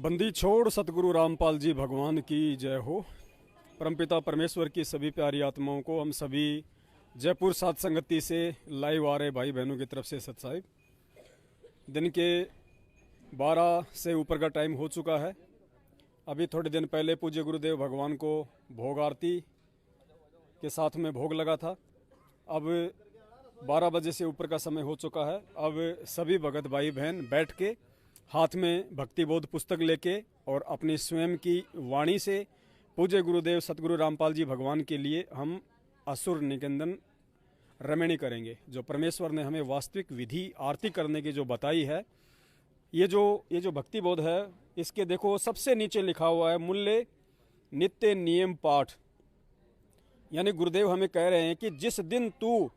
बंदी छोड़ सतगुरु रामपाल जी भगवान की जय हो। परमपिता परमेश्वर की सभी प्यारी आत्माओं को हम सभी जयपुर सात संगति से लाइव आ रहे भाई बहनों की तरफ से सत्साहिब। दिन के 12 से ऊपर का टाइम हो चुका है। अभी थोड़े दिन पहले पूज्य गुरुदेव भगवान को भोग आरती के साथ में भोग लगा था। अब 12 बजे से ऊपर का समय हो चुका है। अब सभी भगत भाई बहन बैठ के हाथ में भक्ति बोध पुस्तक लेके और अपनी स्वयं की वाणी से पूज्य गुरुदेव सतगुरु रामपाल जी भगवान के लिए हम असुर निकंदन रमणी करेंगे। जो परमेश्वर ने हमें वास्तविक विधि आरती करने की जो बताई है, ये जो भक्ति बोध है, इसके देखो सबसे नीचे लिखा हुआ है मूल्य नित्य नियम पाठ। यानी गुरुदेव हमें कह रहे हैं कि जिस दिन तू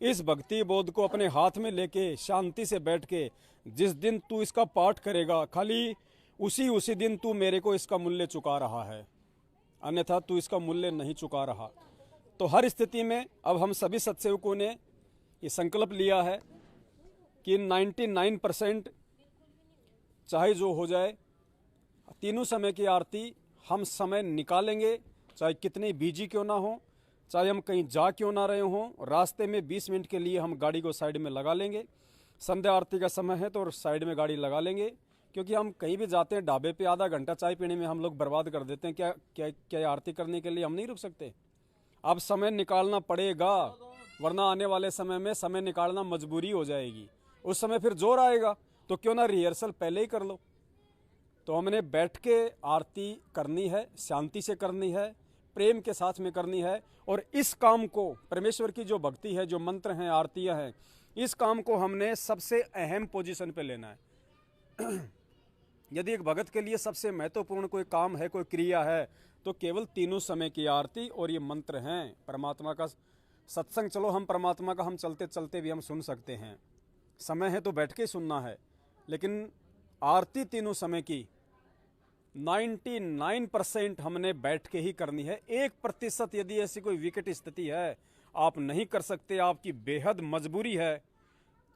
इस भक्ति बोध को अपने हाथ में लेके शांति से बैठ के जिस दिन तू इसका पाठ करेगा, खाली उसी दिन तू मेरे को इसका मूल्य चुका रहा है, अन्यथा तू इसका मूल्य नहीं चुका रहा। तो हर स्थिति में अब हम सभी सत्सेवकों ने ये संकल्प लिया है कि 99% चाहे जो हो जाए, तीनों समय की आरती हम समय निकालेंगे, चाहे कितने बिजी क्यों ना हो, चाहे हम कहीं जा क्यों ना रहे हों, रास्ते में 20 मिनट के लिए हम गाड़ी को साइड में लगा लेंगे। संध्या आरती का समय है तो साइड में गाड़ी लगा लेंगे, क्योंकि हम कहीं भी जाते हैं ढाबे पे आधा घंटा चाय पीने में हम लोग बर्बाद कर देते हैं। क्या आरती करने के लिए हम नहीं रुक सकते? अब समय निकालना पड़ेगा, वरना आने वाले समय में समय निकालना मजबूरी हो जाएगी। उस समय फिर जोर आएगा, तो क्यों ना रिहर्सल पहले ही कर लो। तो हमने बैठ के आरती करनी है, शांति से करनी है, प्रेम के साथ में करनी है। और इस काम को परमेश्वर की जो भक्ति है, जो मंत्र हैं, आरतियां हैं, इस काम को हमने सबसे अहम पोजीशन पे लेना है। यदि एक भगत के लिए सबसे महत्वपूर्ण कोई काम है, कोई क्रिया है, तो केवल तीनों समय की आरती और ये मंत्र हैं। परमात्मा का सत्संग, चलो हम परमात्मा का हम चलते चलते भी हम सुन सकते हैं, समय है तो बैठ के सुनना है, लेकिन आरती तीनों समय की 99% हमने बैठ के ही करनी है। 1% यदि ऐसी कोई विकट स्थिति है, आप नहीं कर सकते, आपकी बेहद मजबूरी है,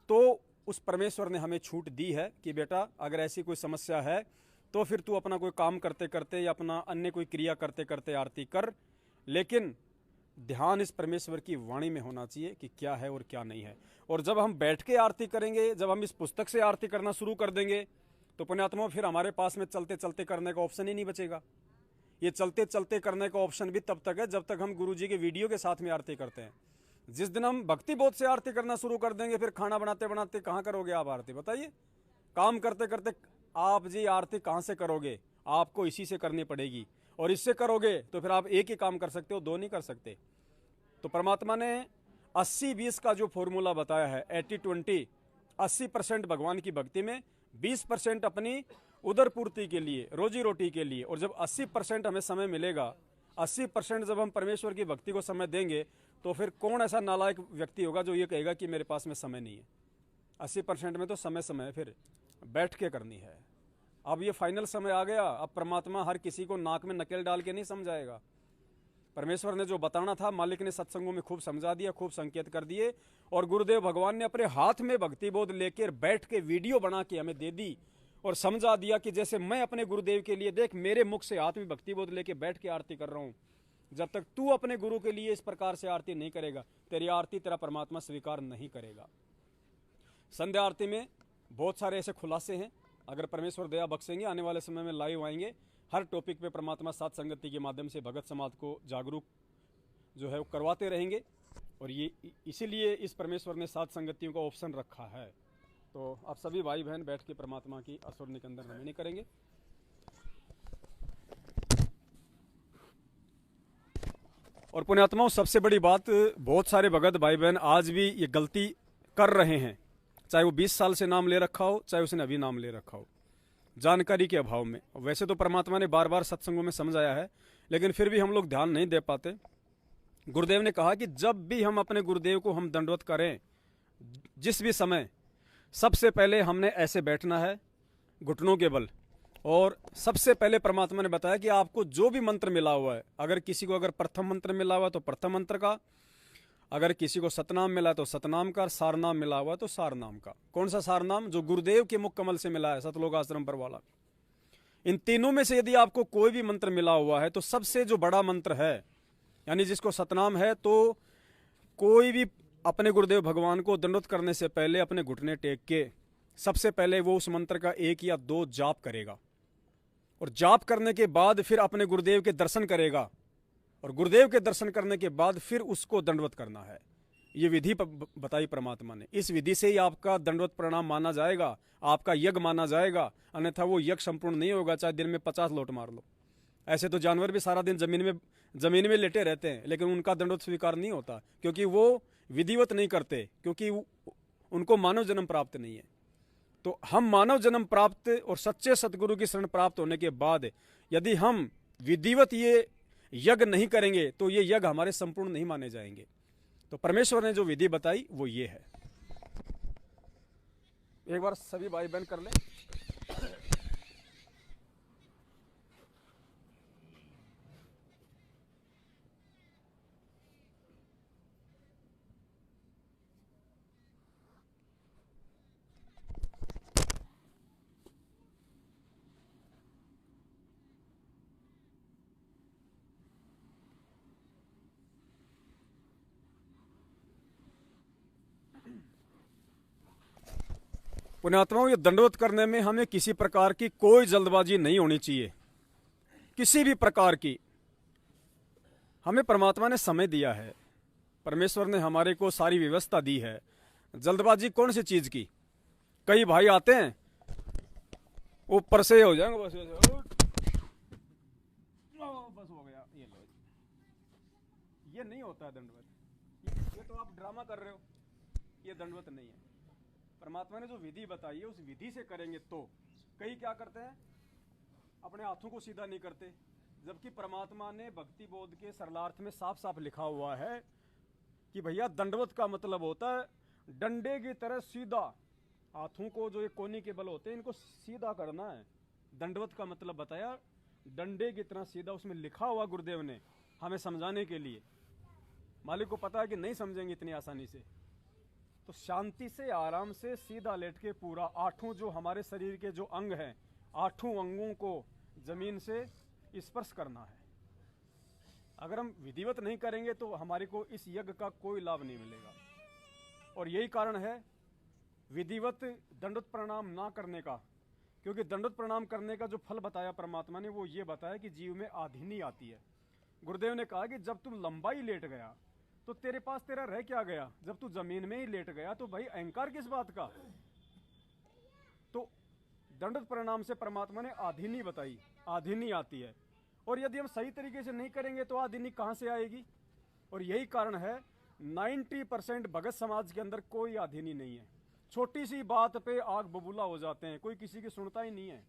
तो उस परमेश्वर ने हमें छूट दी है कि बेटा अगर ऐसी कोई समस्या है तो फिर तू अपना कोई काम करते करते या अपना अन्य कोई क्रिया करते करते आरती कर, लेकिन ध्यान इस परमेश्वर की वाणी में होना चाहिए कि क्या है और क्या नहीं है। और जब हम बैठ के आरती करेंगे, जब हम इस पुस्तक से आरती करना शुरू कर देंगे, तो पुण्यात्मा फिर हमारे पास में चलते चलते करने का ऑप्शन ही नहीं बचेगा। ये चलते चलते करने का ऑप्शन भी तब तक है जब तक हम गुरुजी के वीडियो के साथ में आरती करते हैं। जिस दिन हम भक्ति बोध से आरती करना शुरू कर देंगे, फिर खाना बनाते बनाते कहाँ करोगे आप आरती? बताइए। काम करते करते आप जी आरती कहाँ से करोगे? आपको इसी से करनी पड़ेगी, और इससे करोगे तो फिर आप एक ही काम कर सकते हो, दो नहीं कर सकते। तो परमात्मा ने 80-20 का जो फॉर्मूला बताया है, 80-20, 80% भगवान की भक्ति में, 20% अपनी उदर पूर्ति के लिए, रोजी रोटी के लिए। और जब 80% हमें समय मिलेगा, 80% जब हम परमेश्वर की भक्ति को समय देंगे, तो फिर कौन ऐसा नालायक व्यक्ति होगा जो ये कहेगा कि मेरे पास में समय नहीं है? 80% में तो समय फिर बैठ के करनी है। अब ये फाइनल समय आ गया। अब परमात्मा हर किसी को नाक में नकेल डाल के नहीं समझाएगा। परमेश्वर ने जो बताना था, मालिक ने सत्संगों में खूब समझा दिया, खूब संकेत कर दिए, और गुरुदेव भगवान ने अपने हाथ में भक्ति बोध लेकर बैठ के वीडियो बना के हमें दे दी और समझा दिया कि जैसे मैं अपने गुरुदेव के लिए, देख मेरे मुख से हाथ में भक्ति बोध लेके बैठ के आरती कर रहा हूं, जब तक तू अपने गुरु के लिए इस प्रकार से आरती नहीं करेगा, तेरी आरती तेरा परमात्मा स्वीकार नहीं करेगा। संध्या आरती में बहुत सारे ऐसे खुलासे हैं, अगर परमेश्वर दया बख्शेंगे आने वाले समय में लाइव आएंगे। हर टॉपिक पे परमात्मा सात संगति के माध्यम से भगत समाज को जागरूक जो है वो करवाते रहेंगे, और ये इसीलिए इस परमेश्वर ने सात संगतियों का ऑप्शन रखा है। तो आप सभी भाई बहन बैठ के परमात्मा की असुर निकंदन रमणी करेंगे। और पुण्यात्माओं, सबसे बड़ी बात, बहुत सारे भगत भाई बहन आज भी ये गलती कर रहे हैं, चाहे वो 20 साल से नाम ले रखा हो, चाहे उसने अभी नाम ले रखा हो, जानकारी के अभाव में। वैसे तो परमात्मा ने बार बार सत्संगों में समझाया है, लेकिन फिर भी हम लोग ध्यान नहीं दे पाते। गुरुदेव ने कहा कि जब भी हम अपने गुरुदेव को हम दंडवत करें, जिस भी समय, सबसे पहले हमने ऐसे बैठना है घुटनों के बल। और सबसे पहले परमात्मा ने बताया कि आपको जो भी मंत्र मिला हुआ है, अगर किसी को अगर प्रथम मंत्र मिला हुआ तो प्रथम मंत्र का, अगर किसी को सतनाम मिला तो सतनाम का, सारनाम मिला हुआ तो सारनाम का। कौन सा सारनाम? जो गुरुदेव के मुख कमल से मिला है, सतलोक आश्रम पर वाला। इन तीनों में से यदि आपको कोई भी मंत्र मिला हुआ है तो सबसे जो बड़ा मंत्र है, यानी जिसको सतनाम है, तो कोई भी अपने गुरुदेव भगवान को दंडवत करने से पहले अपने घुटने टेक के सबसे पहले वो उस मंत्र का 1 या 2 जाप करेगा, और जाप करने के बाद फिर अपने गुरुदेव के दर्शन करेगा, और गुरुदेव के दर्शन करने के बाद फिर उसको दंडवत करना है। ये विधि बताई परमात्मा ने। इस विधि से ही आपका दंडवत प्रणाम माना जाएगा, आपका यज्ञ माना जाएगा, अन्यथा वो यज्ञ संपूर्ण नहीं होगा, चाहे दिन में 50 लोट मार लो। ऐसे तो जानवर भी सारा दिन जमीन में लेटे रहते हैं, लेकिन उनका दंडवत स्वीकार नहीं होता, क्योंकि वो विधिवत नहीं करते, क्योंकि उनको मानव जन्म प्राप्त नहीं है। तो हम मानव जन्म प्राप्त और सच्चे सतगुरु की शरण प्राप्त होने के बाद यदि हम विधिवत ये यज्ञ नहीं करेंगे तो ये यज्ञ हमारे संपूर्ण नहीं माने जाएंगे। तो परमेश्वर ने जो विधि बताई वो ये है। एक बार सभी भाई बहन कर लें। पुण्यात्माओं, ये दंडवत करने में हमें किसी प्रकार की कोई जल्दबाजी नहीं होनी चाहिए, किसी भी प्रकार की। हमें परमात्मा ने समय दिया है, परमेश्वर ने हमारे को सारी व्यवस्था दी है। जल्दबाजी कौन सी चीज की? कई भाई आते हैं ऊपर से हो जाएंगे, बस हो गया, ये लो। ये नहीं होता है दंडवत। ये तो आप ड्रामा कर रहे हो, ये दंडवत नहीं है। परमात्मा ने जो विधि बताई है उस विधि से करेंगे तो। कई क्या करते हैं, अपने हाथों को सीधा नहीं करते, जबकि परमात्मा ने भक्ति बोध के सरलार्थ में साफ साफ लिखा हुआ है कि भैया दंडवत का मतलब होता है डंडे की तरह सीधा। हाथों को जो ये कोनी के बल होते हैं इनको सीधा करना है। दंडवत का मतलब बताया डंडे की तरह सीधा, उसमें लिखा हुआ गुरुदेव ने हमें समझाने के लिए। मालिक को पता है कि नहीं समझेंगे इतनी आसानी से, तो शांति से आराम से सीधा लेट के पूरा 8 जो हमारे शरीर के जो अंग हैं, 8 अंगों को जमीन से स्पर्श करना है। अगर हम विधिवत नहीं करेंगे तो हमारे को इस यज्ञ का कोई लाभ नहीं मिलेगा। और यही कारण है विधिवत दंडवत प्रणाम ना करने का, क्योंकि दंडवत प्रणाम करने का जो फल बताया परमात्मा ने वो ये बताया कि जीव में आधीनी आती है। गुरुदेव ने कहा कि जब तुम लंबाई लेट गया तो तेरे पास तेरा रह क्या गया? जब तू जमीन में ही लेट गया तो भाई अहंकार किस बात का? तो दंडवत प्रणाम से परमात्मा ने आधीनी बताई, आधीनी आती है। और यदि हम सही तरीके से नहीं करेंगे तो आधीनी कहां से आएगी? और यही कारण है 90% भगत समाज के अंदर कोई आधीनी नहीं है। छोटी सी बात पे आग बबूला हो जाते हैं, कोई किसी की सुनता ही नहीं है।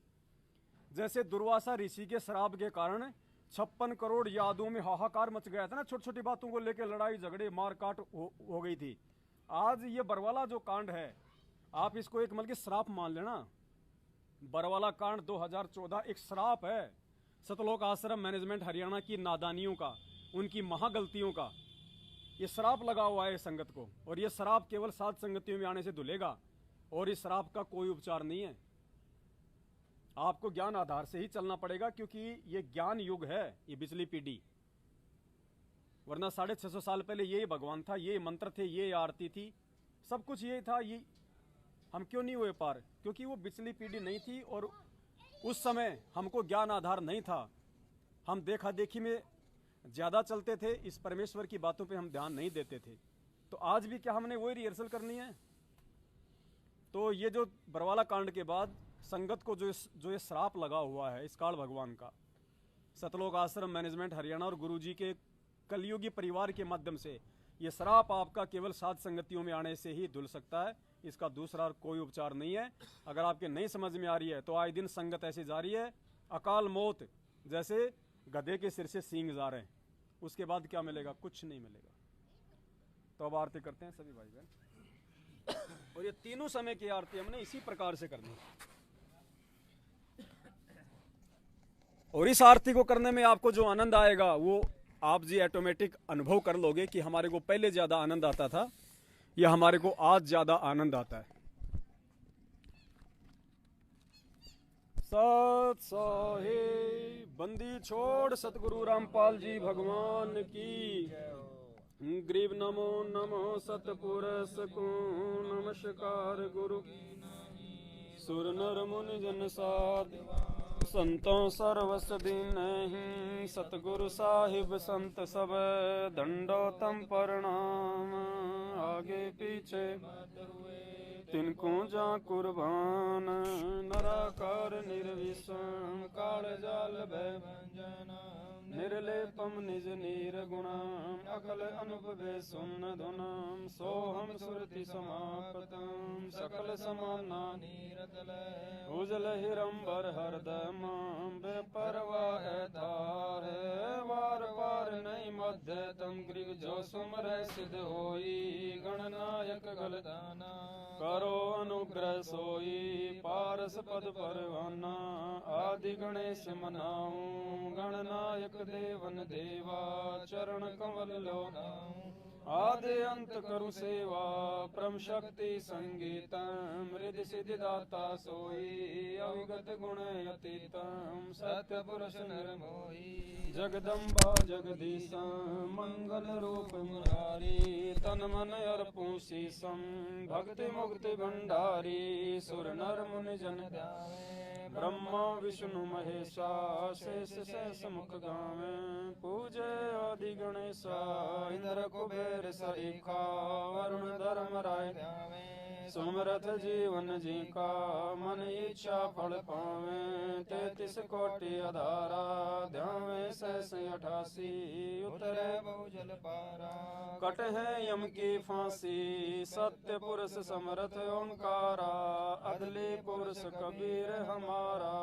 जैसे दुर्वासा ऋषि के श्राप के कारण 56 करोड़ यादों में हाहाकार मच गया था ना, छोटी छोटी बातों को लेकर लड़ाई झगड़े मारकाट हो गई थी। आज ये बरवाला जो कांड है, आप इसको एक मतलब श्राप मान लेना। बरवाला कांड 2014 एक श्राप है सतलोक आश्रम मैनेजमेंट हरियाणा की नादानियों का, उनकी महागलतियों का। ये श्राप लगा हुआ है संगत को, और ये श्राप केवल 7 संगतियों में आने से धुलेगा, और इस श्राप का कोई उपचार नहीं है। आपको ज्ञान आधार से ही चलना पड़ेगा, क्योंकि ये ज्ञान युग है, ये पिछली पीढ़ी। वरना 650 साल पहले ये भगवान था, ये मंत्र थे, ये आरती थी, सब कुछ ये था। ये हम क्यों नहीं हुए पार? क्योंकि वो पिछली पीढ़ी नहीं थी, और उस समय हमको ज्ञान आधार नहीं था। हम देखा देखी में ज्यादा चलते थे, इस परमेश्वर की बातों पे हम ध्यान नहीं देते थे। तो आज भी क्या हमने वही रिहर्सल करनी है? तो ये जो बरवाला कांड के बाद संगत को जो ये श्राप लगा हुआ है इस काल भगवान का, सतलोक आश्रम मैनेजमेंट हरियाणा और गुरुजी के कलयुगी परिवार के माध्यम से, ये श्राप आपका केवल 7 संगतियों में आने से ही धुल सकता है। इसका दूसरा कोई उपचार नहीं है। अगर आपके नहीं समझ में आ रही है तो आए दिन संगत ऐसी जा रही है, अकाल मौत जैसे गधे के सिर से सींग जा रहे हैं, उसके बाद क्या मिलेगा? कुछ नहीं मिलेगा। तो अब आरती करते हैं सभी भाई बहन। और ये तीनों समय की आरती हमने इसी प्रकार से करनी है। और इस आरती को करने में आपको जो आनंद आएगा वो आप जी ऑटोमेटिक अनुभव कर लोगे कि हमारे को पहले ज्यादा आनंद आता था या हमारे को आज ज्यादा आनंद आता है। सत साहिब बंदी छोड़ सतगुरु रामपाल जी भगवान की गरीब नमो नमो सतपुरुष को नमस्कार गुरु सुर नर मुनि जन साध संतों सर्वस दीन सतगुरु साहिब संत सब दंडोतम प्रणाम आगे पीछे तिनको जा कुर्बान नराकार निर्विषम काल जाल भय निर्लेपम निज नीर गुणाम अकल अनुभवे सुन्न धुनाम सोहम सुरति समापतम सकल समाना उजल हिरंबर हरदमाम बेपरवाह धार वार पार नहीं मध्य तम ग्रीव जो सुमर सिद्ध होई गणनायक गलदाना करो अनुग्रह सोई पारस पद परवाना आदि गणेश मनाऊं गणनायक देवन देवा चरण कमल लो आदि अंत करु सेवा परम शक्ति संगीतम हृदय सिद्धि दाता सोई अविगत गुण अतीतम सत्य पुरुष निर्मोही जगदम्बा जगदीशम मंगल रूप मुरारी तन मन अर्पू शीसम भक्ति मुक्ति भंडारी सुर नर मुनि जन ब्रह्मा विष्णु महेशा शेष शेष मुख गावे पूजे आदि गणेशा इंद्र कुबेर सरीखा वरुण धर्म राय सुमरथ जीवन जी का मन इच्छा फल पावे 33 कोटि अधारा ध्यावे 88 उतरे बहुजल पारा कट है यम की फांसी सत्य पुरुष समरथ ओंकारा अदली पुरुष कबीर हमारा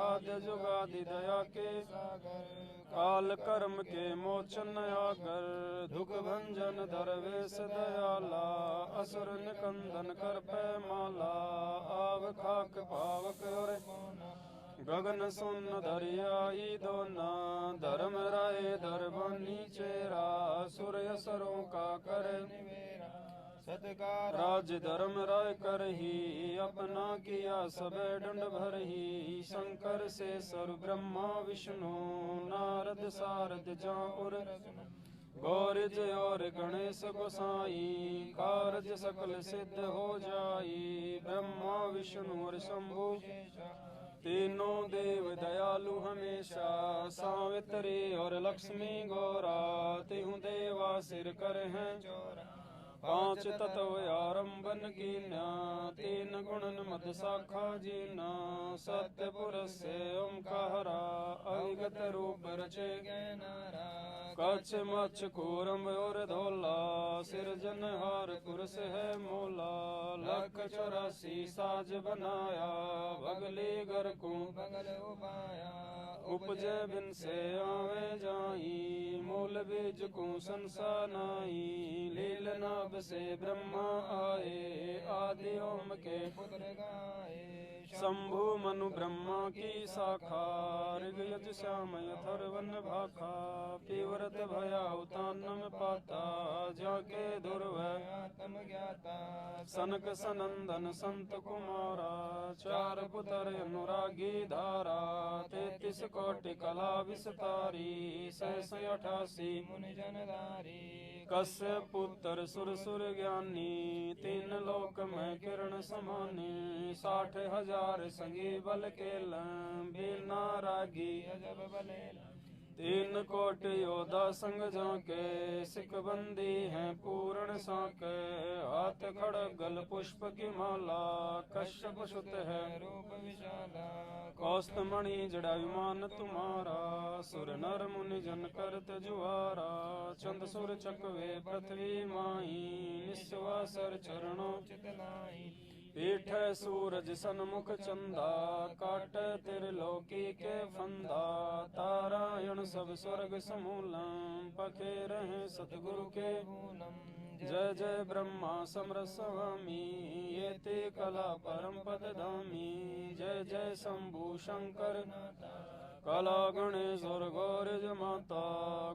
आद्य जुगादि दया के सागर काल कर्म के मोचन आगर दुख भंजन दरवेश दयाला असुर निकंदन कर पै माला आव खाक पावक और गगन सुन दरियाई दोना धर्म राय दरबानी चेरा सूर्य सरों का करे सत्कार राज धर्म राय कर ही अपना किया सब दंड भर ही शंकर से सर ब्रह्मा विष्णु नारद सारद जाऊर गौरज और गणेश गोसाई कारज सकल सिद्ध हो जाई ब्रह्मा विष्णु और शंभु तीनों देव दयालु हमेशा सावित्री और लक्ष्मी गौरा तिहु देवा सिर कर हैं पांच तत्व आरंभन कीन्या तीन गुणन मद शाखा जीना सत्य पुरुष से ओंकारा अविगत रूप रचे कच्छ मच्छ कूरम और धोला सिरजनहार पुरुष है मोला 184 साज बनाया भगली घर को बगल उपाया उपजे बिन से आवे जाई मूल बीज को संसानाई लील नाभ से ब्रह्मा आए आदि ओम के पुत्र गाए शंभु मनु ब्रह्मा की शाखा ऋग्यज श्याम यथर्वन भाखा पीव्रत भया उतानम पाता जाके दुर्वतम ज्ञाता सनक सनंदन संत कुमारा चार पुत्र अनुरागी धारा 33 कोटि कला विस्तारी 88 मुनि जनधारी कस्य पुत्र सुर सुर ज्ञानी 3 लोक में किरण समाने 60,000 संगी बल के बिना रागी अजब बले 3 कोटि योद्धा संग जाके सिख बंदी है पूर्ण साके हाथ खड़ग गल पुष्प की माला कश्यप सुत है रूप विशाला कौस्तमणि जड़ा विमान तुम्हारा सुर नर मुनि जन करत जुआरा चंद सुर चकवे पृथ्वी माई निस्वासर चरणों चितलाई पीठ सूरज सन्मुख चंदा काट त्रिलोकी के फंदा तारायण सब स्वर्ग समूलम पखे रहे सतगुरु के जय जय ब्रह्मा समर स्वामी ये ते कला परम पद धामी जय जय शंभु शंकर कला गणेश और गौरज माता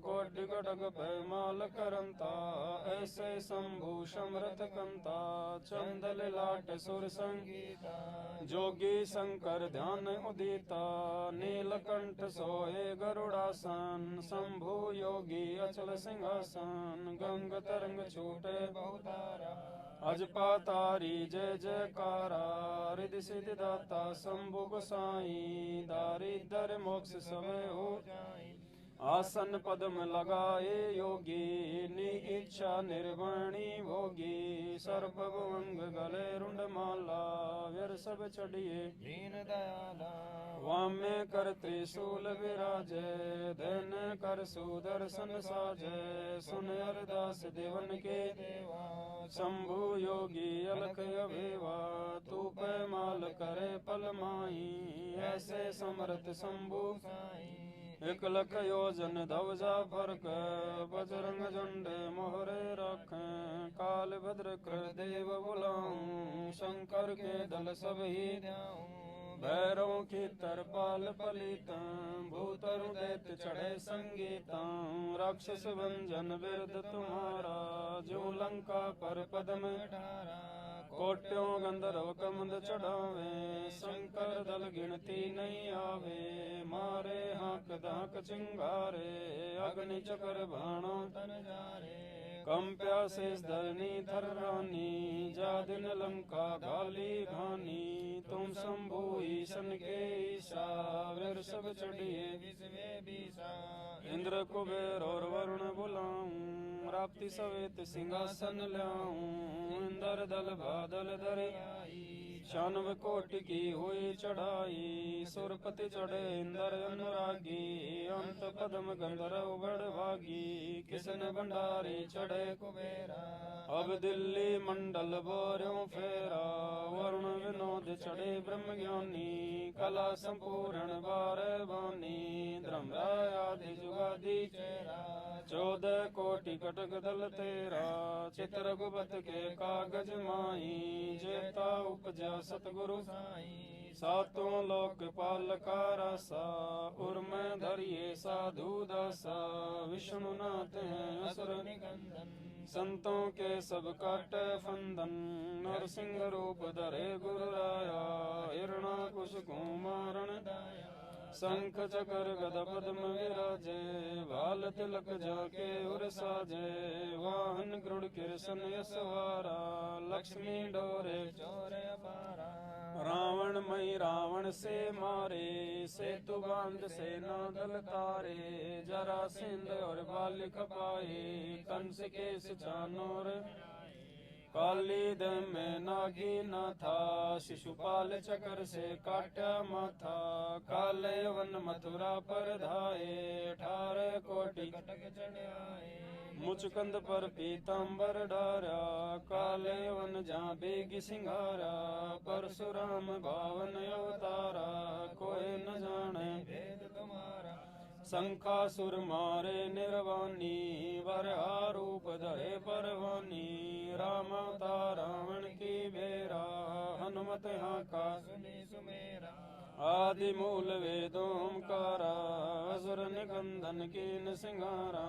कोटि कटक पैमाल करंता ऐसे शंभु समरथ कंता चंदल लाट सुर संगीता जोगी शंकर ध्यान उदिता, नीलकंठ सोए गरुड़ासन, शंभु योगी अचल सिंहासन, गंग तरंग छूटे बहुतारा, अजपातारी जय जयकारा, रिद्धि सिद्धि दाता शंभु गोसाई, दारिद्र मोक्ष समय हो जाई, आसन पद्म लगाए योगी, नि इच्छा निर्वाणी भोगी, सर्प भुवंग गले रुंड माला, वीर सब चढ़िए दीन दयाला, वाम में कर त्रिशूल विराजे, धन कर सुदर्शन साजे, सुन अरदास देवन के देवा, शंभु योगी अलख अभेवा, तू पैमाल करे पल माही, ऐसे समर्थ शंभु साई, 1 लख योजन ध्वजा फरक, बजरंग झंडे मोहरे रखें, काल भद्र कर देव बुलाऊं, शंकर के दल सब ही ध्याऊं, भैरव की तरपाल पलिता, भूतरु दैत्य चढ़े संगीता, राक्षस भंजन बिरद तुम्हारा, जो लंका पर पद्म ठारा, कोट्यों गंधर्व कमंद चढ़ावे, शंकर दल गिनती नहीं आवे, मारे हाक दाक चिंगारे, अग्नि चक्र बाणों तन जारे, कंप्या शेष धरनी थर रानी, जा दिन लंका गाली घानी, तुम शंभु ईशन के ईशा, वीर सब चढ़िए विश्वे बीसा, इंद्र कुबेर और वरुण बुलाऊं, राप्ती सवेत सिंहासन ल्याऊं, इंद्र दल बादल धरे आई, 96 कोटि की हुई चढ़ाई, सुरपति चढ़े इंद्र अनुरागी, अंत पद्म गंधर्व बड़ भागी, किसन भंडारी चढ़े कुबेरा, अब दिल्ली मंडल बोर्यों फेरा, वरुण विनोद चढ़े ब्रह्म ज्ञानी, कला संपूर्ण बारह बानी, धर्मराय आदि जुगादि चेरा, 14 कोटि कटक दल तेरा, चित्र गुबत के कागज माई, जेता उपजा सतगुरु साई, सातों लोक पालका रासा, उर्म धरिए साधु दासा, विष्णु नाथ हैं असुर निकंदन, संतों के सब काटे फंदन, नरसिंह रूप धरे गुरु राया, हिरणाकुश को मारण दाया, शंख चक्र गदा पद्म विराजे, भाल तिलक जाके उर साजे, वाहन गरुड़ कृष्ण यशवारा, लक्ष्मी डोरे चोर अपारा, रावण मई रावण से मारे, सेतु बांध सेना दल तारे, जरासंध और बाल खपाए, कंस केस चानोर, काली दम में नागी न था, शिशुपाल चक्र से काटा माथा, काले वन मथुरा पर धाये, 18 कोटि कटक चढ़ाए, मुचकंद पर पीताम्बर डारा, काले वन जहाँ बेगी सिंगारा, परशुराम भावन अवतारा, कोई न जाने भेद तुम्हारा, शंखासुर मारे निर्वाणी, वरहा रूप धरे परवानी, राम अवतार रावण की बेरा, हनुमत हाका सुनी सुमेरा, आदि मूल वेदोमकारा, असुर निकंदन कीन सिंगारा,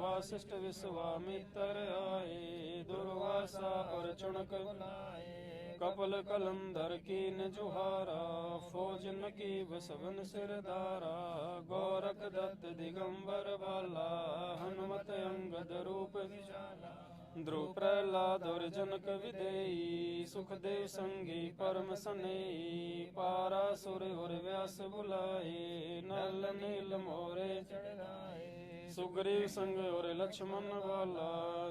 वासिष्ठ विश्वामित्र आए, दुर्वासा और चुनक बुलाए, कपल कलंधर कीन जुहारा, फौजन की बसवन सिरदारा, गोरख दत्त दिगंबर बाला, हनुमत अंगद रूप विशाला, ध्रुव प्रहलाद और जनक विदेई, सुखदेव संगी परम सनेई, पारासुर और व्यास बुलाए, नल नील मोरे चढ़ाए, सुग्रीव संग और लक्ष्मण वाला,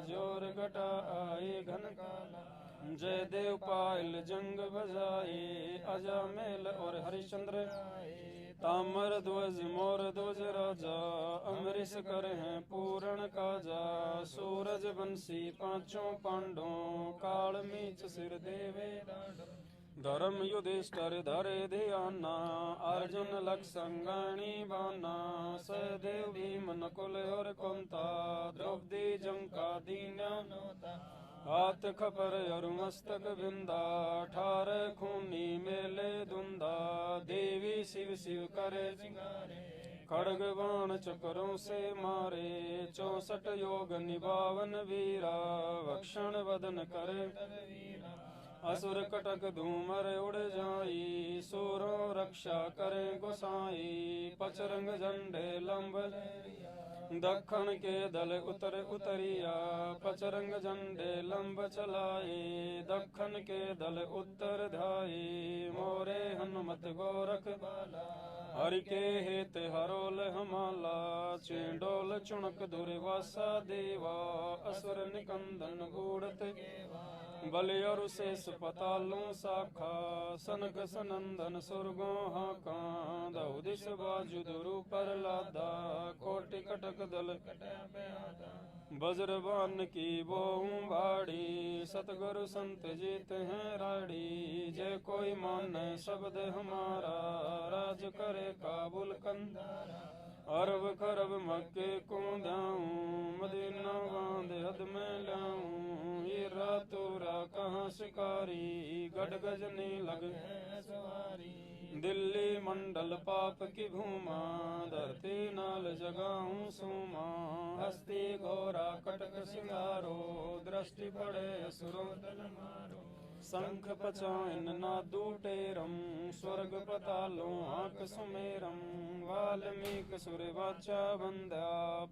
जोर घटा आए घन काला, जय देव पायल जंग बजाए, अजामेल और हरिश्चंद्र तामर ध्वज मोर ध्वज राजा, अमरीश कर हैं पूरण काजा, सूरज बंसी पांचों पांडों, काल मीच सिर देवे धर्म युधिष्ठिर धरे ध्याना, अर्जुन लख संगाणी बाना, सहदेव भीम नकुल और कुंता, द्रौपदी जंका दीना नोता, हाथ खपर और मस्तक बिंदा, 18 खूनी मेले धुंधा, देवी शिव शिव करे सिंगारे, खड़ग बाण चक्रों से मारे, 64 योग निभावन वीरा, भक्षण वदन करे असुर कटक धूमर उड़ जाई, रक्षा करे गोसाई, पचरंग झंडे लंब दखन के दल उतर उतरिया, पचरंग झंडे लंब चलाए, दखन के दल उत्तर ध्याए, मोरे हनुमत गोरख बाला, हरि के हेत हरोल हमाला, चेंडोल चुणक दुर्वासा देवा, असुर निकंदन गूढ़त बलि और शेष पतालों शाखा, सनक सनंदन सुरगों हाका, दौ दिस बाजु दुरु पर लादा, कोटि कटक दल वज्रबान की बोऊं भाड़ी, सतगुरु संत जीत हैं राड़ी, जय कोई माने शब्द हमारा, राज करे काबुल कंधारा, अरब खरब मक्के को दाऊं, मदीना बांध हद में लाऊं, हीरा तूरा कहाँ शिकारी, गढ़ गजनी लग सवारी, दिल्ली मंडल पाप की भूमा, धरती नाल जगाऊं सूमा, हस्ती घोरा कटक सिंगारो, दृष्टि पड़े असुरों दल मारो, शंख पचायन नादू टेरम, स्वर्ग पतालों आंक सुमेरम, वाल्मीकि सुर वाचा बंदा,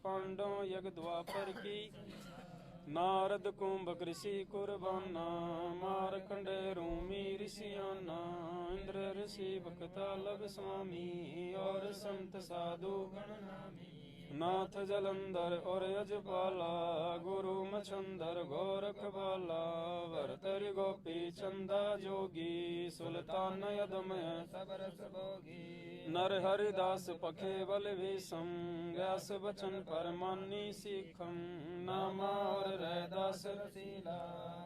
पांडव यज्ञ द्वापर की, नारद कुंभ ऋषि कुर्बाना, मारकंडे रूमी ऋषियाना, इंद्र ऋषि भक्तालभ स्वामी, और संत साधु गणनामी, नाथ जलंधर और यजपाला, गुरु मछंदर गोरख बाला, भरतरि गोपी चंदा जोगी, सुल्तान यदम सबरस भोगी, नर हरिदास पखे बल विषम, व्यास बचन पर मानी सीखम, नामा और रैदास रसीला,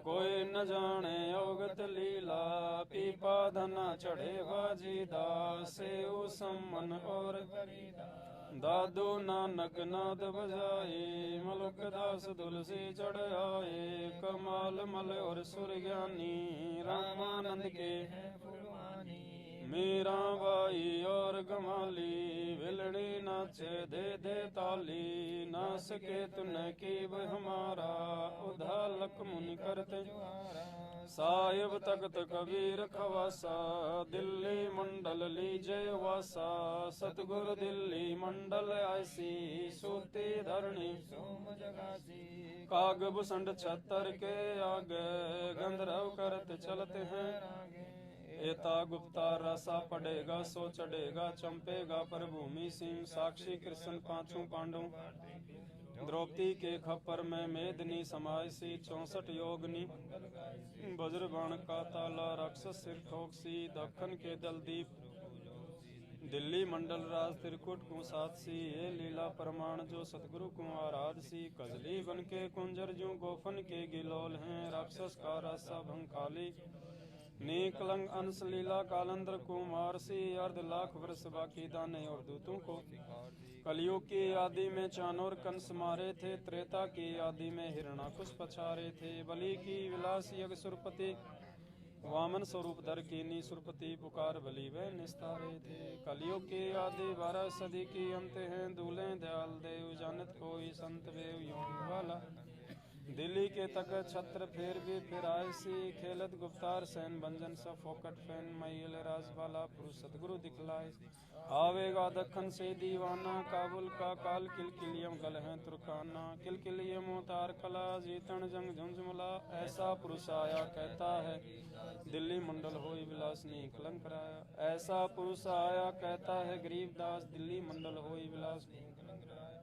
कोई न जाने अवगत लीला, पीपा धना चढ़े बाजी दास, सेऊ सम्मन और फरीदा, दादू नानक नाद बजाए, मलक दास तुलसी चढ़ आए, कमाल मल और सुर ज्ञानी, रामानंद के हैं फुलवानी, मीरा बाई और गमाली, विलड़ी नाचे दे दे ताली, नास के तुने की हमारा, उधालक मुनि करते साहिब तख्त कबीर खवासा, दिल्ली मंडल लीजय वासा, सतगुरु दिल्ली मंडल ऐसी, सूती धरणी सोम जगासी, काग भुसंड छतर के आगे, गंधर्व करत चलते हैं आगे, एता गुप्ता रसा पड़ेगा सो चढ़ेगा, चंपेगा पर भूमि सिंह, साक्षी कृष्ण पांचों पांडव, द्रौपदी के खप्पर में मेदनी समायसी, 64 योगनी, वज्रबाण का ताला राक्षस सिर ठोकसी, दखन के दलदीप दिल्ली मंडल राज त्रिकुट को सातसी, ये लीला प्रमाण जो सतगुरु को आराधसी, कजली बन के कुंजर जो गोफन के गिलोल हैं, राक्षस का रासा भंकाली, नीकलंग अंश लीला कालंद्र कुमार सी, अर्ध लाख वर्ष बाकी दाने और दूतों को, कलयुग की आदि में चानोर कंस मारे थे, त्रेता की आदि में हिरणाकुश पछारे थे, बलि की विलास यज्ञ सुरपति, वामन स्वरूप दर कीनी सुरपति, पुकार बलि वे निस्तारे थे, कलयुग की आदि 12 सदी की अंत हैं, दूल्हे दयाल देव जानत कोई संत वेव योग वाला, दिल्ली के तक छत्र फिर भी फिर आयसी, खेलत गुप्तार सैन भंजन सब फोकट फैन, मैल राजबाला पुरुष सतगुरु दिखलाए, आवेगा दखन से दीवाना, काबुल का काल किलकिलियम कल है तुर्काना, किलकिलियम उतार कला, जीतन जंग झुंझुमला, ऐसा पुरुष आया कहता है, दिल्ली मंडल होई विलास नहीं कलंक कराया, ऐसा पुरुष आया कहता है, गरीबदास दिल्ली मंडल होई विलास नहीं कलंक कराया,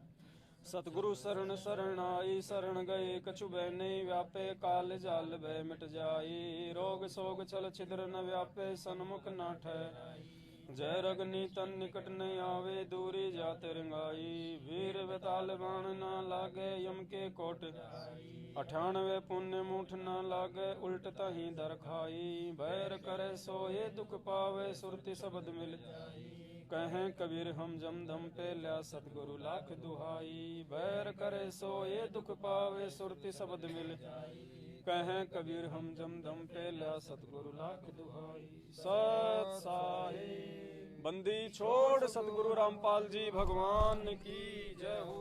सतगुरु शरण शरण आई, शरण गए कछु भय नहीं व्यापे, काल जाल भय मिट जाई, रोग सोग छल छिद्र न व्यापे, सन्मुख न ठहराई, जय रगनी तन निकट नहीं आवे, दूरी जाते रंगाई, वीर बेताल बाण न लागे, यम के कोट 98 पुण्य मुठ न लागे, उल्ट तही दर खाई, बैर करे सोए दुख पावे, सुरति शब्द मिल कहें कबीर हम जम धम पे ल्या, सतगुरु लाख दुहाई, बैर करे सो ये दुख पावे, सुरति शब्द मिल कहें कबीर हम जम धम पे ल्या, सतगुरु लाख दुहाई, सत साहिब बंदी छोड़ सतगुरु रामपाल जी भगवान की जय हो।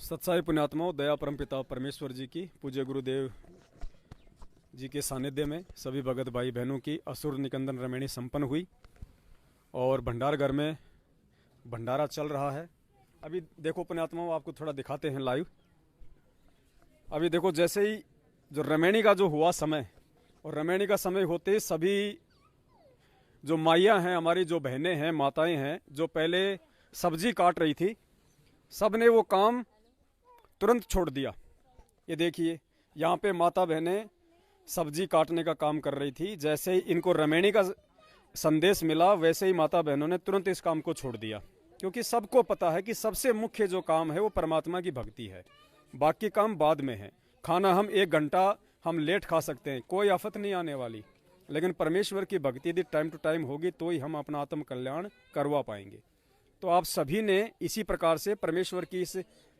सत्साई पुण्यात्माओं, दया परमपिता परमेश्वर जी की, पूज्य गुरुदेव जी के सानिध्य में सभी भगत भाई बहनों की असुर निकंदन रमणी संपन्न हुई और भंडार घर में भंडारा चल रहा है। अभी देखो पुण्यात्माओं, आपको थोड़ा दिखाते हैं लाइव। अभी देखो, जैसे ही जो रमणी का जो हुआ समय, और रमणी का समय होते ही सभी जो माइयाँ हैं, हमारी जो बहनें हैं, माताएं हैं, जो पहले सब्जी काट रही थी, सब ने वो काम तुरंत छोड़ दिया। ये देखिए, यहाँ पे माता बहनें सब्जी काटने का काम कर रही थी। जैसे ही इनको रमणी का संदेश मिला, वैसे ही माता बहनों ने तुरंत इस काम को छोड़ दिया, क्योंकि सबको पता है कि सबसे मुख्य जो काम है वो परमात्मा की भक्ति है, बाकी काम बाद में है। खाना हम 1 घंटा हम लेट खा सकते हैं, कोई आफत नहीं आने वाली, लेकिन परमेश्वर की भक्ति यदि टाइम टू टाइम होगी तो ही हम अपना आत्म कल्याण करवा पाएंगे। तो आप सभी ने इसी प्रकार से परमेश्वर की इस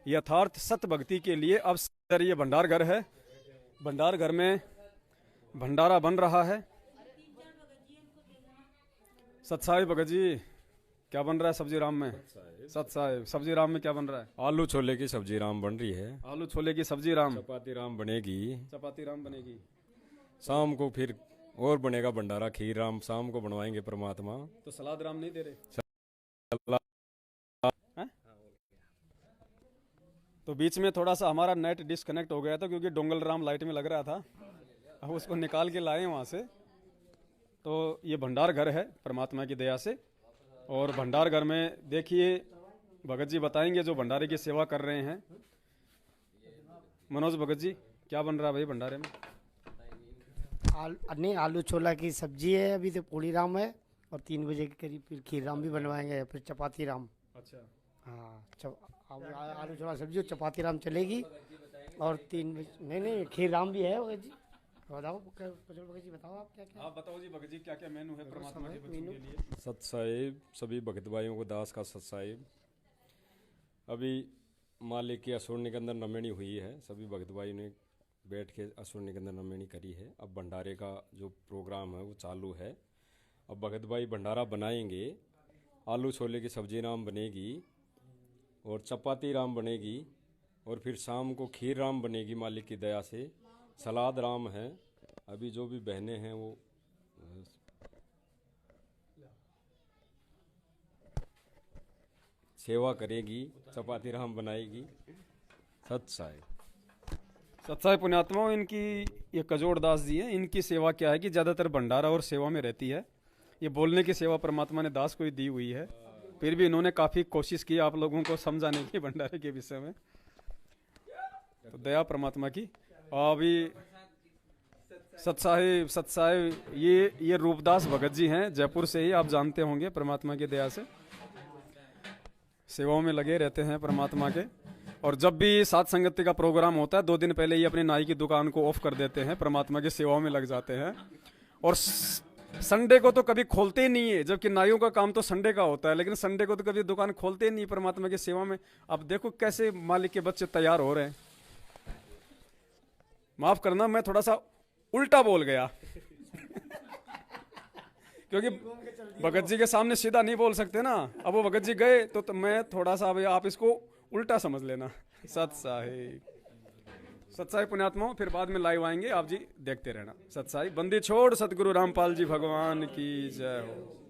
यथार्थ सत्य भक्ति के लिए, अब ये भंडार घर है, भंडार घर में भंडारा बन रहा है। सत्साई भगत जी, क्या बन रहा है सब्जी राम में? सत्साई सब्जी राम में क्या बन रहा है? आलू छोले की सब्जी राम बन रही है। आलू छोले की सब्जी राम, चपाती राम बनेगी। चपाती राम बनेगी। शाम को फिर और बनेगा भंडारा, खीर राम शाम को बनवाएंगे परमात्मा। तो सलाद राम नहीं दे रहे? तो बीच में थोड़ा सा हमारा नेट डिस्कनेक्ट हो गया था, क्योंकि डोंगल राम लाइट में लग रहा था, अब उसको निकाल के लाए वहाँ से। तो ये भंडार घर है परमात्मा की दया से, और भंडार घर में देखिए भगत जी बताएंगे जो भंडारे की सेवा कर रहे हैं। मनोज भगत जी, क्या बन रहा है भाई भंडारे में? नहीं, आलू छोला की सब्जी है, अभी तो पूड़ी राम है, और 3 बजे के करीब फिर खीर राम भी बनवाएंगे, फिर चपाती राम। अच्छा, हाँ, आलू छोला सब्जी और चपाती राम चलेगी, और 3 बजे नहीं खीर राम भी है। भगत जी बताओ, भगत जी बताओ, आप क्या आप बताओ जी भगत जी, क्या क्या मेनू है परमात्मा के बच्चों के लिए? सत्साहिब सभी भगत भाइयों को दास का सत्साहिब। अभी मालिक की असुर निकंदन रमणी हुई है, सभी भगत भाई ने बैठ के असुर निकंदन रमणी करी है। अब भंडारे का जो प्रोग्राम है वो चालू है। अब भगत भाई भंडारा बनाएंगे, आलू छोले की सब्जी राम बनेगी और चपाती राम बनेगी, और फिर शाम को खीर राम बनेगी मालिक की दया से। सलाद राम है। अभी जो भी बहनें हैं वो सेवा करेगी, चपाती राम बनाएगी। सत्साई सत्साई पुण्यात्माओं, इनकी ये कजोड़ दास जी हैं, इनकी सेवा क्या है कि ज़्यादातर भंडारा और सेवा में रहती है। ये बोलने की सेवा परमात्मा ने दास को ही दी हुई है, फिर भी इन्होंने काफ़ी कोशिश की आप लोगों को समझाने की भंडारे के विषय में। तो दया परमात्मा की। अभी सत्साहिब ये रूपदास भगत जी हैं, जयपुर से ही, आप जानते होंगे, परमात्मा की दया से सेवाओं में लगे रहते हैं परमात्मा के। और जब भी साथ संगति का प्रोग्राम होता है, 2 दिन पहले ही अपनी नाई की दुकान को ऑफ कर देते हैं, परमात्मा की सेवाओं में लग जाते हैं। और संडे को तो कभी खोलते ही नहीं है, जबकि नाइयों का काम तो संडे का होता है, लेकिन संडे को तो कभी दुकान खोलते ही नहीं परमात्मा की सेवा में। अब देखो कैसे मालिक के बच्चे तैयार हो रहे हैं। माफ करना, मैं थोड़ा सा उल्टा बोल गया क्योंकि भगत जी के सामने सीधा नहीं बोल सकते ना। अब वो भगत जी गए तो मैं थोड़ा सा, आप इसको उल्टा समझ लेना। सत्साई पुण्यात्माओं, फिर बाद में लाइव आएंगे, आप जी देखते रहना। सत्साई बंदी छोड़ सतगुरु रामपाल जी भगवान की जय हो।